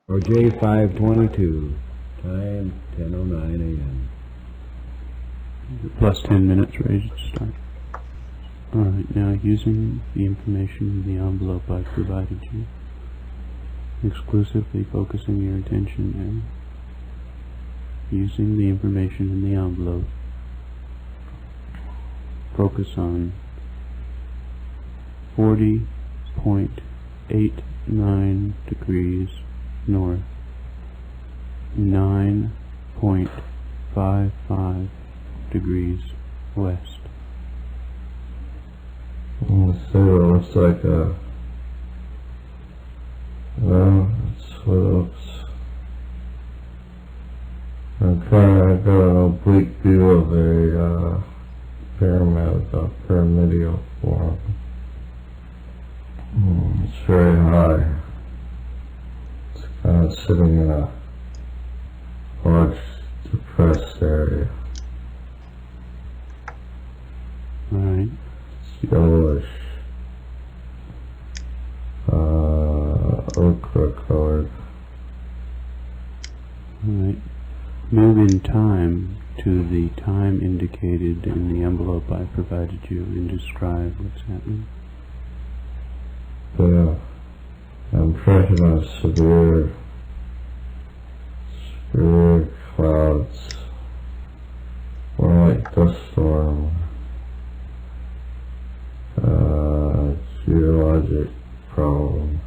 or J522, time 10:09 a.m. Plus 10 minutes, ready to start. Alright, now using the information in the envelope I provided you, exclusively focusing your attention there, using the information in the envelope, focus on 40.89 degrees north, 9.55 degrees west. Let's see what it looks like. It's what it looks. I'm kind of got an oblique view of a pyramid, a pyramidal form. It's very high. It's kind of sitting in a large depressed area. Alright. Yellowish, ochre colored. Alright. Move in time to the time indicated in the envelope I provided you and describe what's happening. The impression of severe clouds, more like dust storm. Geologic problem.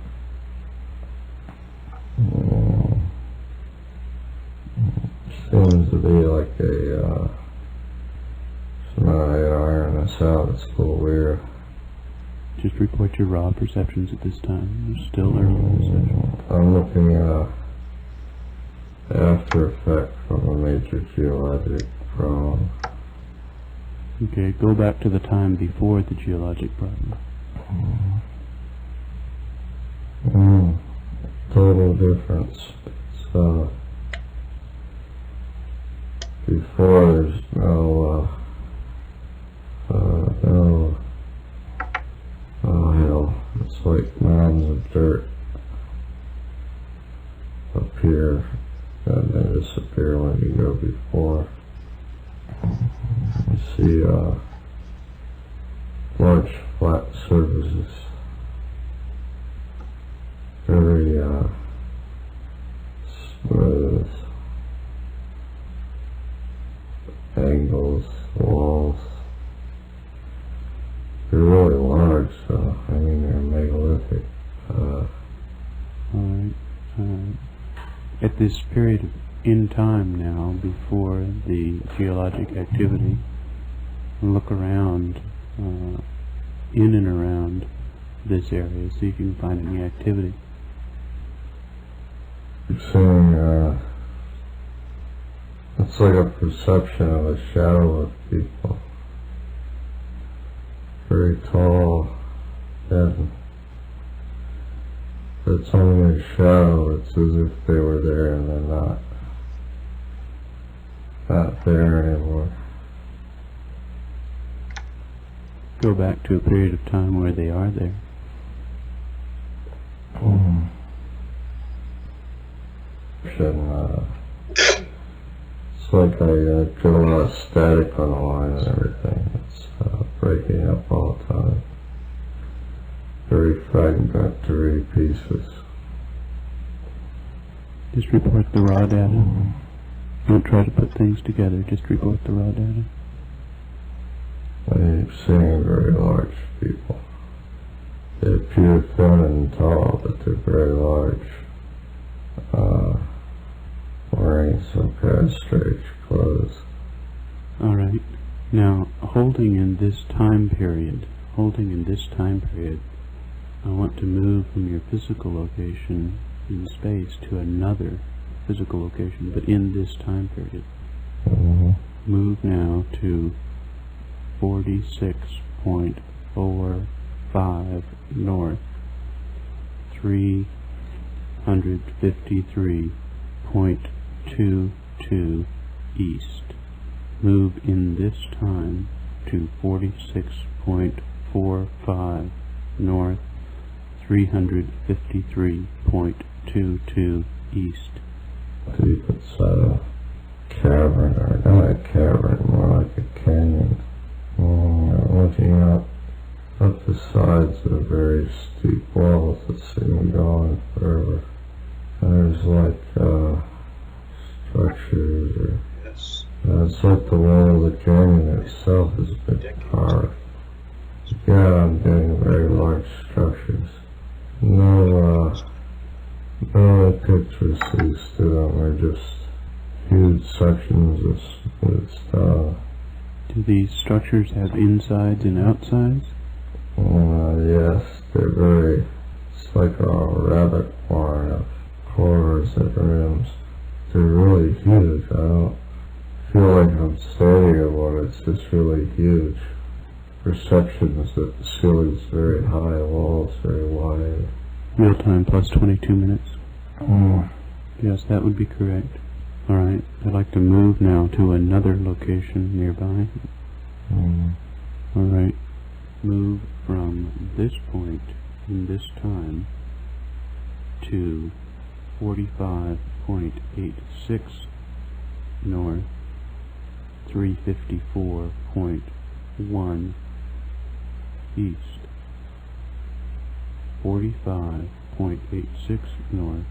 Seems to be like a somebody iron us out. It's a little weird. Just report your raw perceptions at this time. You're still early in the session. I'm looking at the after effect from a major geologic problem. Okay, go back to the time before the geologic problem. Total difference. It's, before there's no hill. It's like mounds of dirt up here, and they disappear when you go before. You see large flat surfaces, very smooth angles, walls. They're really large, so I mean they're megalithic. Alright. At this period in time now, before the geologic activity, look around, in and around this area, see if you can find any activity. You're seeing, it's like a perception of a shadow of people. Very tall, and it's only a shadow. It's as if they were there and they're not there anymore. Go back to a period of time where they are there. It's like I get a lot of static on the line and everything. It's breaking up all the time. Very fragmentary pieces. Just report the raw data. Don't try to put things together, just report the raw data. I'm seeing very large people. They appear thin and tall, but they're very large. Wearing some kind of strange clothes. Alright. Now, holding in this time period, I want to move from your physical location in space to another physical location, but in this time period. Move now to 46.45 north, 353.22 east. Move in this time to 46.45 north, 353.22 east. Deep inside a cavern, or not a cavern, more like a canyon. Looking up the sides of very steep walls that seem to go on forever. And there's like structures, or it's like the wall of the canyon itself has been carved. Yeah, I'm getting very large structures. No pictures to them, they're just huge sections of smooth stone. Do these structures have insides and outsides? Yes, they're very, it's like a rabbit warren of corners and rooms. They're really huge. I don't feel like I'm standing in one, it's just really huge. Perceptions that the ceiling's very high, walls very wide. Real time plus 22 minutes? Yes, that would be correct. Alright, I'd like to move now to another location nearby. Alright, move from this point in this time to 45.86 north, 354.1 east. 45.86 north,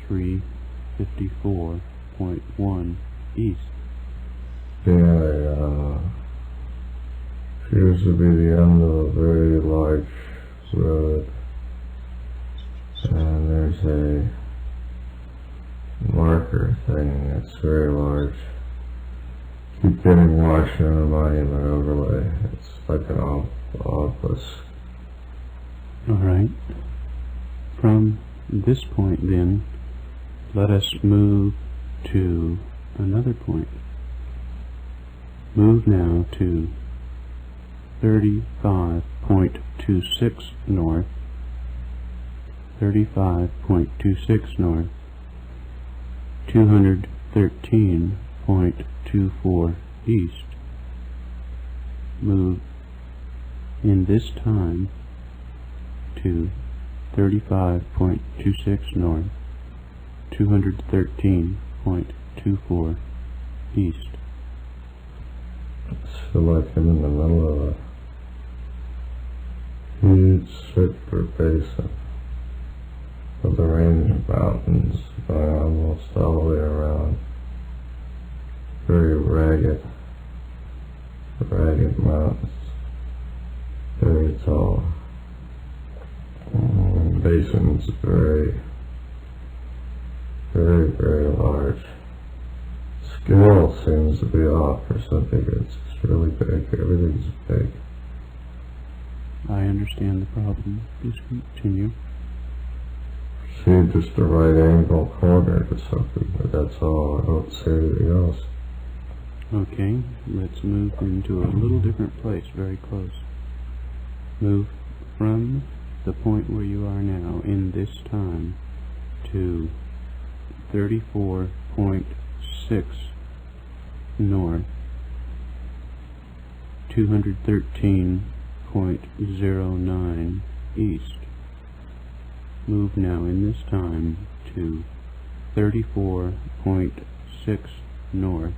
354.1 east. Yeah, appears to be the end of a very large road, and there's a marker thing that's very large. Keep getting Washington Monument overlay. It's like an obelisk. Alright. From this point then, let us move to another point. Move now to 35.26 north, 35.26 north, 213.24 east. Move in this time to 35.26 north, 213.24 east. I feel like I'm in the middle of a huge circular basin with a range of mountains going almost all the way around. Very ragged mountains, very tall. Basin's very, very, very large. Scale seems to be off or something. It's just really big. Everything's big. I understand the problem. Please continue. See just a right angle corner to something, but that's all. I don't see anything else. Okay, let's move into a little different place, very close. Move from the point where you are now in this time to 34.6 north, 213.09 east. Move now in this time to 34.6 north,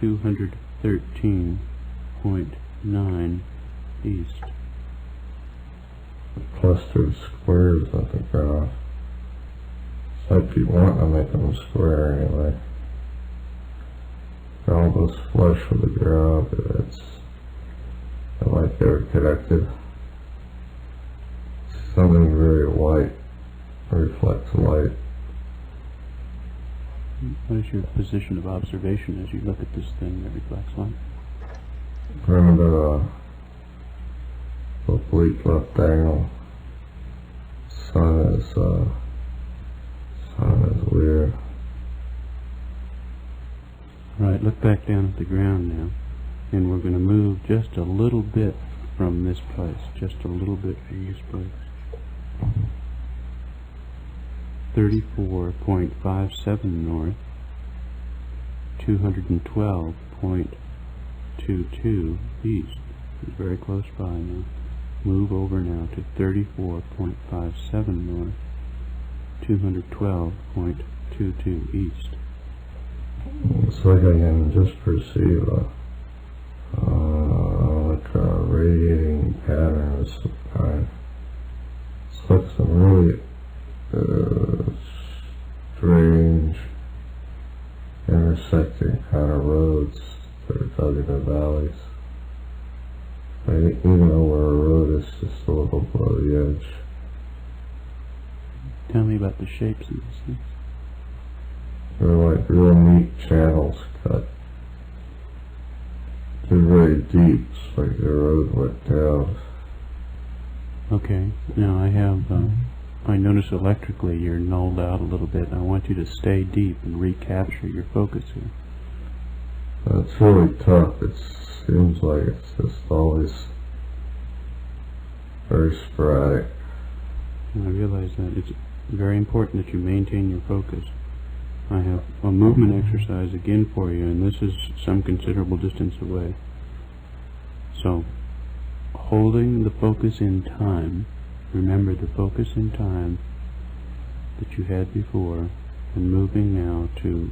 213.9 east. A cluster of squares on the graph. It's like you want to make them square anyway. They're almost flush with the graph. It's like they're connected. Something very white reflects light. What is your position of observation as you look at this thing that reflects light? Remember oblique left angle. Sun is weird. Right, look back down at the ground now, and we're going to move just a little bit from this place, just a little bit from this place. 34.57 north, 212.22 east. It's very close by now. Move over now to 34.57 north, 212.22 east. It's like I can just perceive like a radiating pattern of some kind. It's like some really strange intersecting kind of roads that are dug in the valleys. Even though where a road is just a little below the edge. Tell me about the shapes of these things. They're like real neat channels cut. They're very deep. It's like the road went down. Okay, now I notice electrically you're nulled out a little bit. I want you to stay deep and recapture your focus here. It's really tough. It seems like it's just always very sporadic. And I realize that it's very important that you maintain your focus. I have a movement exercise again for you, and this is some considerable distance away. So, holding the focus in time, remember the focus in time that you had before, and moving now to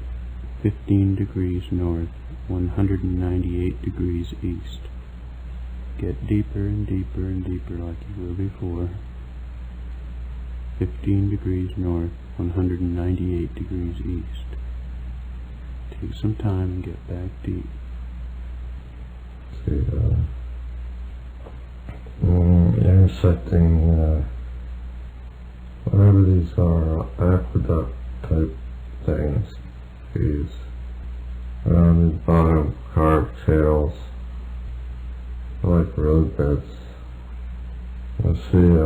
15 degrees north, 198 degrees east. Get deeper and deeper and deeper like you were before. 15 degrees north, 198 degrees east. Take some time and get back deep. See, intersecting, whatever these are, aqueduct type things, these rounded bottom carved channels, like roadbeds. I see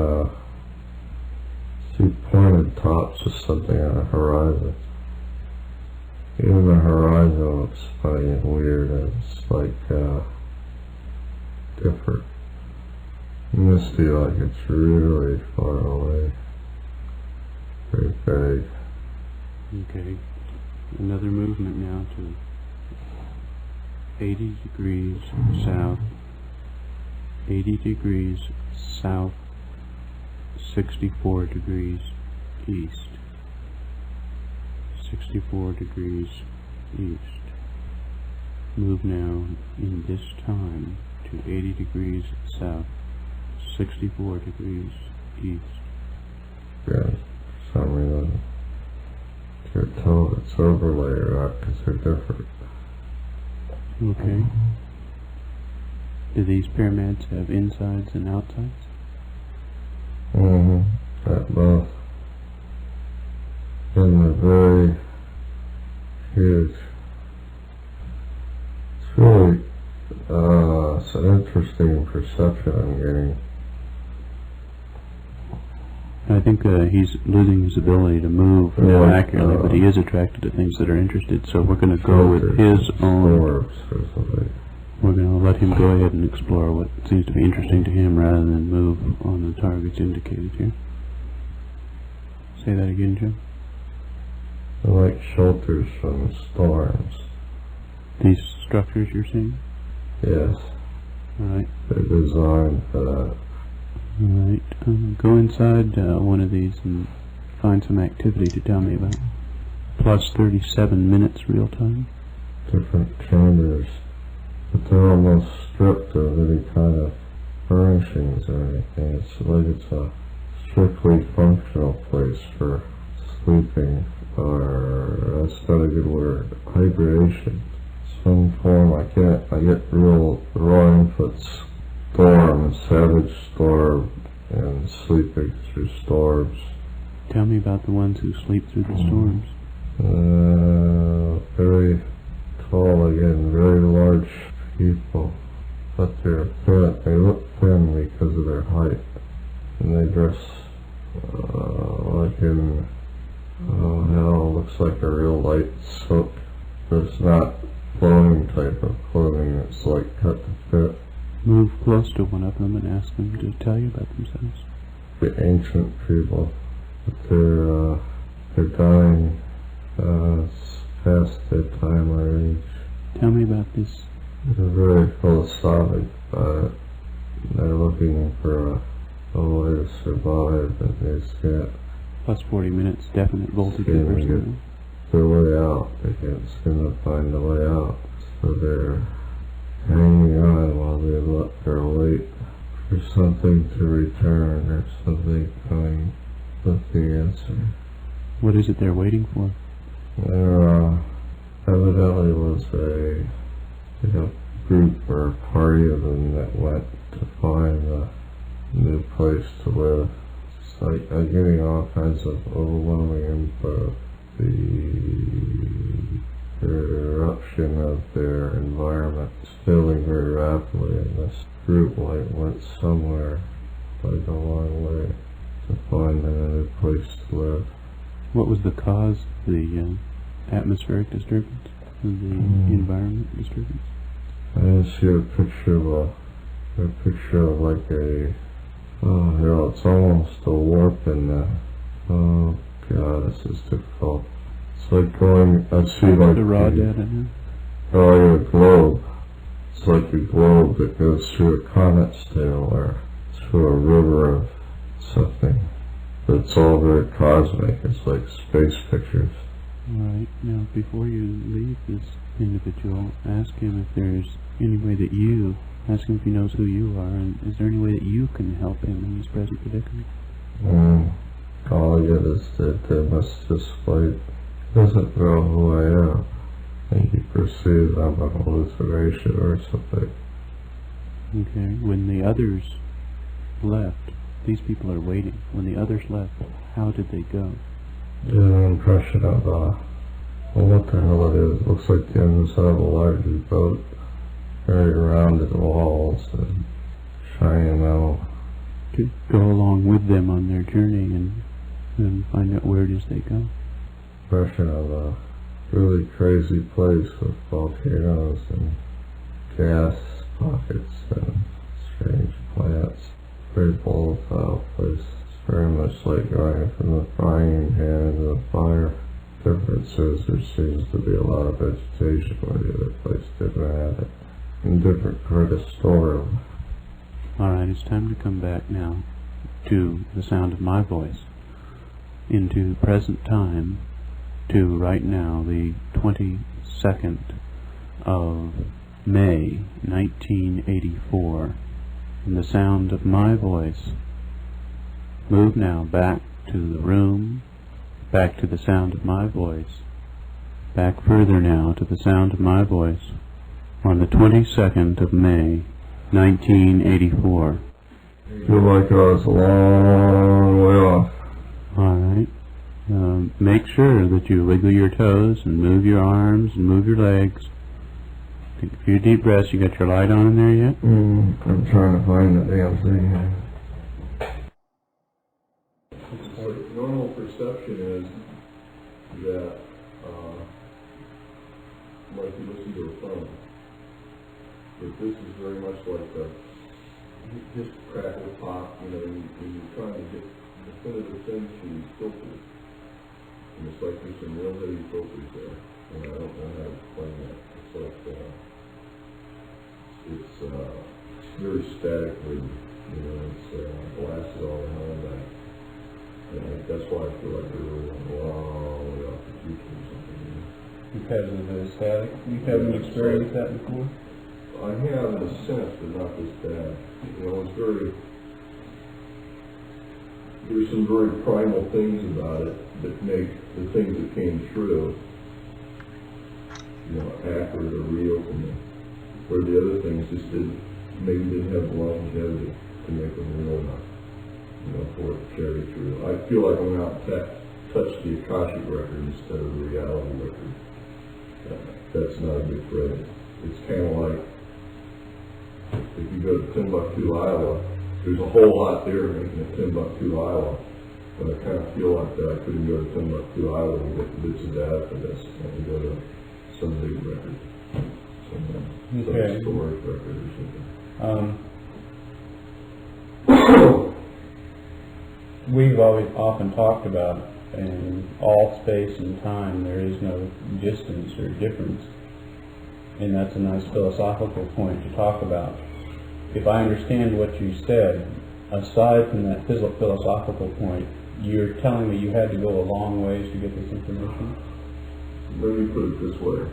pointed tops of something on the horizon. Even the horizon looks funny and weird. It's like different, misty, like it's really far away. Very vague. Okay. Another movement now to 80 degrees south, 80 degrees south, 64 degrees east, 64 degrees east. Move now in this time to 80 degrees south, 64 degrees east. Yeah, for some reason. Can't tell if it's overlay or not because they're different. Okay. Do these pyramids have insides and outsides? At both. And they're very huge. It's really, it's an interesting perception I'm getting. I think he's losing his ability to move now accurately, but he is attracted to things that are interested, so we're going to go with his own. We're going to let him go ahead and explore what seems to be interesting to him rather than move on the targets indicated here. Say that again, Jim. They're like shelters from storms. These structures you're seeing? Yes. Alright. They're designed for that. Alright. Go inside one of these and find some activity to tell me about. Plus 37 minutes real time. Different chambers. But they're almost stripped of any kind of furnishings or anything. It's like it's a strictly functional place for sleeping, or that's not a good word, hibernation. Some form. I get real raw inputs. Storm, savage storm, and sleeping through storms. Tell me about the ones who sleep through the storms. Very tall again, very large people, but they're thin. They look thin because of their height, and they dress like in, looks like a real light silk. It's not flowing type of clothing. It's like cut to fit. Move close to one of them and ask them to tell you about themselves. The ancient people, but they're dying. It's past their time or age. Tell me about this. They're very philosophic, but they're looking for a way to survive, but they can't. Plus 40 minutes, definite voltage Scanning reversal. it. Their way out. They can't seem to find a way out. So they're hanging on while they look or wait for something to return or something coming with the answer. What is it they're waiting for? There evidently was a group or a party of them that went to find a new place to live. It's like I'm getting all kinds of overwhelming input. The eruption of their environment is filling very rapidly, and this group went somewhere, like a long way, to find a new place to live. What was the cause of the atmospheric disturbance, the environment disturbance? I just see a picture of like a, it's almost a warp in the, oh god, this is difficult. It's like going, I see like the raw data now? Oh, a globe. It's like a globe that goes through a comet's tail or through a river of something. But it's all very cosmic. It's like space pictures. Alright, now before you leave this individual, ask him if there's any way that you, ask him if he knows who you are, and is there any way that you can help him in his present predicament? All I get is that they must just like, doesn't know who I am. And he perceives I'm a hallucination or something. Okay, when the others left, these people are waiting. When the others left, how did they go? Get an impression of, well, what the hell it is. It looks like the inside of a large boat, very rounded walls and shiny metal. To go along with them on their journey and find out where it is they go. Impression of a really crazy place with volcanoes and gas pockets and strange plants. Very volatile place. It's very much like going from the frying pan to the fire. Difference is there seems to be a lot of vegetation where the other place didn't have it. And different part of storm. Alright, it's time to come back now to the sound of my voice, into present time, to right now, the 22nd of May, 1984, and the sound of my voice. Move now back to the room, back to the sound of my voice, back further now to the sound of my voice, on the 22nd of May, 1984. Feel like I was a long way off. Alright. Make sure that you wiggle your toes and move your arms and move your legs. Take a few deep breaths. You got your light on in there yet? I'm trying to find the damn thing here. Normal perception is that, like you listen to a phone, but this is very much like just crackle pop, when you're trying to get definitive things from these filters. And it's like there's some real heavy filters there, and I don't know how to explain that. It's like, it's very statically, it's blasted all the hell back. And that's why I feel like we're really long way off the future or something. Because of the static? You haven't experienced that before? I have in a sense, but not this bad. It's there's some very primal things about it that make the things that came through, accurate or real to me. Where the other things just maybe didn't have the longevity to make them real enough, for it to carry through. I feel like I'm out to touch the Akashic record instead of the reality record. That's not a good phrase. It's kind of like, if you go to Timbuktu, Iowa, there's a whole lot there making it Timbuktu, Iowa. But I kind of feel like that I couldn't go to Timbuktu, Iowa and get the bits of data for this. I can go to some big record, some storage record or something. We've always often talked about in all space and time there is no distance or difference. And that's a nice philosophical point to talk about. If I understand what you said, aside from that philosophical point, you're telling me you had to go a long ways to get this information? Let me put it this way.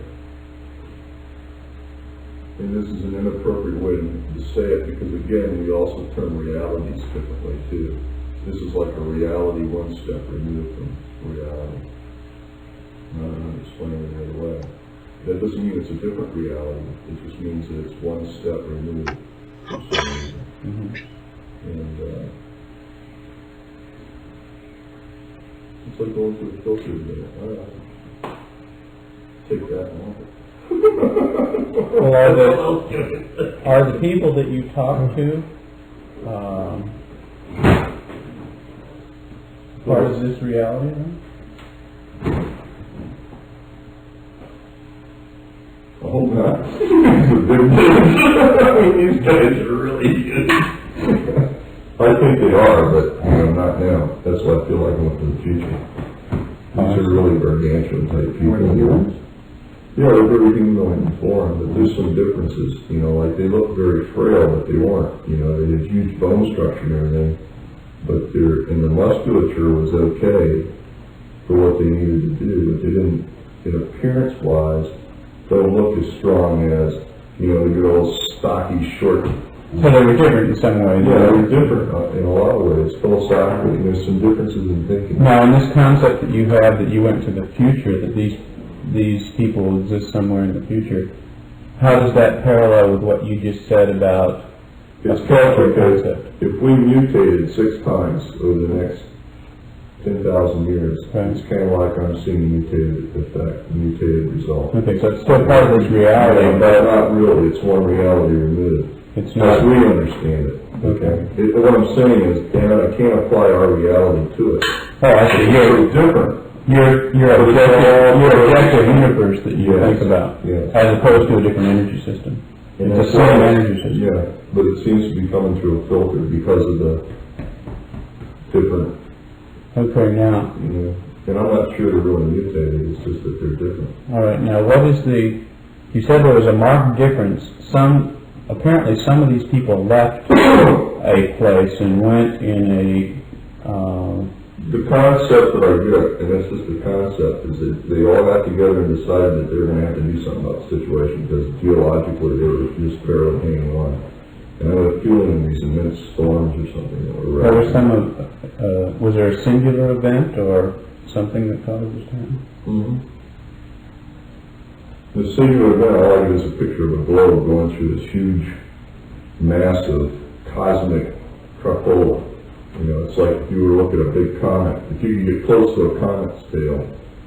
And this is an inappropriate way to say it because, again, we also term realities differently, too. This is like a reality one step removed from reality. I'm not going to explain it the other way. That doesn't mean it's a different reality. It just means that it's one step removed from some reason. And it's like going through a filter today. Take that and Well, are the people that you talk to part of this reality then? I hope not. These guys are really good. I think they are, but not now. That's why I feel like I'm up to the future. These are really gargantuan type people. Yeah, they're very human in form, but there's some differences. Like they look very frail, but they weren't. They had huge bone structure and everything, but and the musculature was okay for what they needed to do, but they didn't, in appearance-wise, don't look as strong as, your old stocky, short. So they were different in some ways. Yeah, they were different in a lot of ways. Philosophically, there's some differences in thinking. Now, in this concept that you have that you went to the future, that these people exist somewhere in the future, how does that parallel with what you just said about it's because if we mutated 6 times over the next 10,000 years, it's kind of like I'm seeing a mutated effect, a mutated result. Okay, so it's still part of this reality, but not really. It's one reality removed. It's not. As we understand it. Okay. What I'm saying is, Dan, I can't apply our reality to it. Oh, I see. It's different. Your objective universe that you think about, as opposed to a different energy system. And it's the same energy system. Yeah, but it seems to be coming through a filter because of the different. Okay, now. And I'm not sure they're really mutated. It's just that they're different. All right. Now, what is the? You said there was a marked difference. Apparently, some of these people left a place and went in a. The concept that I get, and that's just the concept, is that they all got together and decided that they were going to have to do something about the situation because geologically they were just barely hanging on. And I had a feeling these immense storms or something that were There was was there a singular event or something that caused this to happen? The singular event, all I get is a picture of a globe going through this huge, massive, cosmic crapola. It's like if you were looking at a big comet. If you could get close to a comet's tail,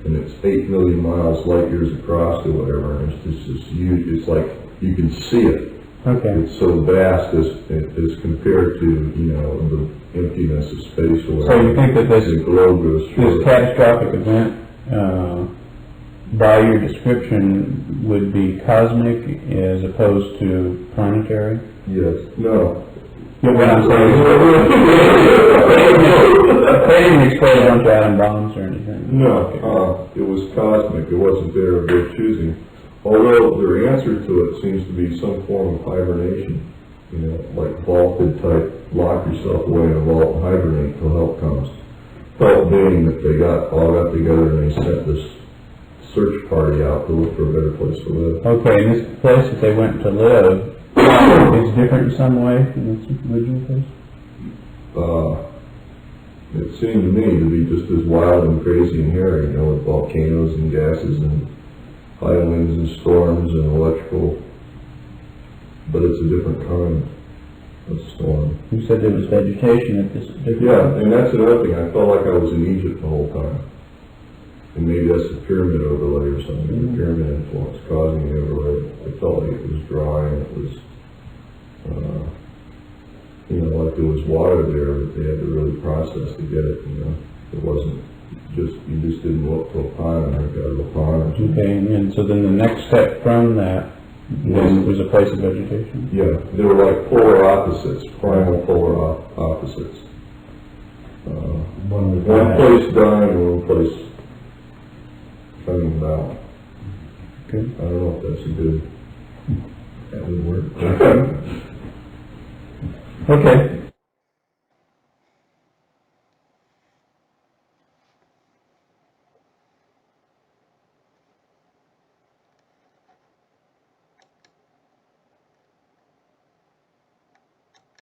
and it's 8 million miles, light years across or whatever, and it's just this huge, it's like you can see it. Okay. It's so vast as compared to, the emptiness of space or whatever. So you think that this globe goes through this catastrophic event, by your description, would be cosmic as opposed to planetary? Yes. No. What I'm saying is, they didn't explode a bunch of atom bombs or anything. No, it was cosmic. It wasn't there of their choosing. Although their answer to it seems to be some form of hibernation. Like vaulted type, lock yourself away in a vault and hibernate till help comes. Help being that they all got together and they sent this search party out to look for a better place to live. Okay, and this place that they went to live, it's different in some way from its original place? It seemed to me to be just as wild and crazy and hairy, with volcanoes and gases and high winds and storms and electrical, but it's a different kind of storm. You said there was vegetation at this different. Yeah, and that's another thing. I felt like I was in Egypt the whole time. And maybe that's the pyramid overlay or something, the pyramid influence causing the overlay. I felt like it was dry and it was, like there was water there that they had to really process to get it, It wasn't you just didn't look to a pond and got a pond or something. Okay, and so then the next step from that then was a place of vegetation? Yeah, they were like polar opposites, primal polar opposites. One place dying and one place coming about. Okay. I don't know if that's a good, that would work. Okay.